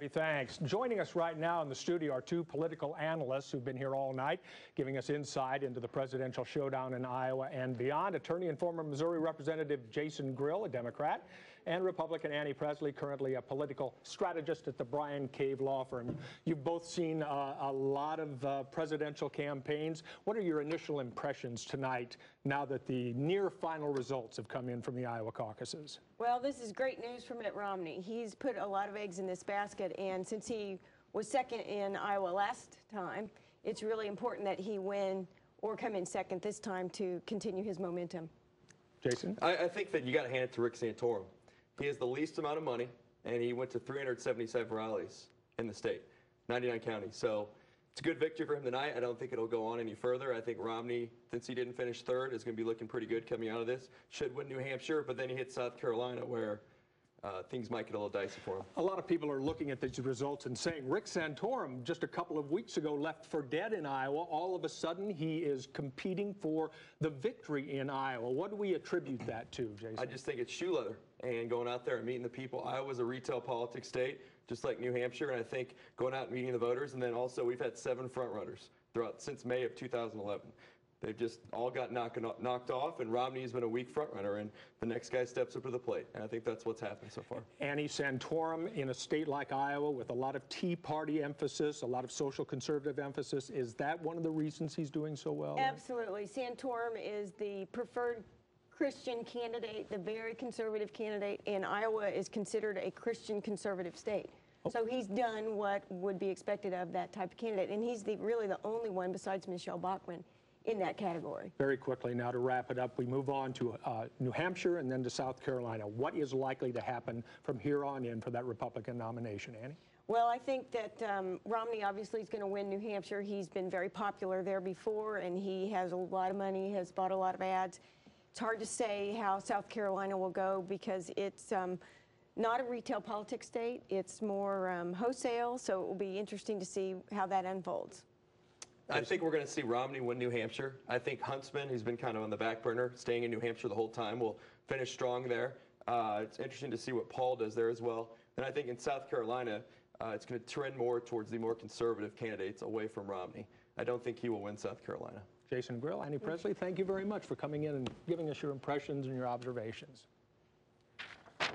Thanks. Joining us right now in the studio are two political analysts who've been here all night, giving us insight into the presidential showdown in Iowa and beyond. Attorney and former Missouri Representative Jason Grill, a Democrat, and Republican Annie Presley, currently a political strategist at the Bryan Cave Law Firm. You've both seen a lot of presidential campaigns. What are your initial impressions tonight now that the near final results have come in from the Iowa caucuses? Well, this is great news for Mitt Romney. He's put a lot of eggs in this basket, and since he was second in Iowa last time, it's really important that he win or come in second this time to continue his momentum. Jason? I think that you got to hand it to Rick Santorum. He has the least amount of money, and he went to 377 rallies in the state, 99 counties. So it's a good victory for him tonight. I don't think it'll go on any further. I think Romney, since he didn't finish third, is going to be looking pretty good coming out of this. Should win New Hampshire, but then he hits South Carolina where things might get a little dicey for him. A lot of people are looking at these results and saying Rick Santorum just a couple of weeks ago left for dead in Iowa. All of a sudden he is competing for the victory in Iowa. What do we attribute that to, Jason? I just think it's shoe leather and going out there and meeting the people. Iowa's a retail politics state, just like New Hampshire, and I think going out and meeting the voters, and then also we've had 7 front runners throughout since May of 2011. They've just all got knocked off, and Romney's been a weak front runner, and the next guy steps up to the plate, and I think that's what's happened so far. Annie, Santorum in a state like Iowa with a lot of Tea Party emphasis, a lot of social conservative emphasis, is that one of the reasons he's doing so well? Absolutely. Santorum is the preferred Christian candidate, the very conservative candidate, and Iowa is considered a Christian conservative state. So he's done what would be expected of that type of candidate, and he's really the only one besides Michelle Bachmann in that category. Very quickly now to wrap it up, we move on to New Hampshire and then to South Carolina. What is likely to happen from here on in for that Republican nomination, Annie? Well, I think that Romney obviously is going to win New Hampshire. He's been very popular there before, and he has a lot of money, has bought a lot of ads. It's hard to say how South Carolina will go because it's not a retail politics state. It's more wholesale, so it will be interesting to see how that unfolds. I think we're going to see Romney win New Hampshire. I think Huntsman, who's been kind of on the back burner, staying in New Hampshire the whole time, will finish strong there. It's interesting to see what Paul does there as well. And I think in South Carolina, it's going to trend more towards the more conservative candidates away from Romney. I don't think he will win South Carolina. Jason Grill, Annie Presley, thank you very much for coming in and giving us your impressions and your observations.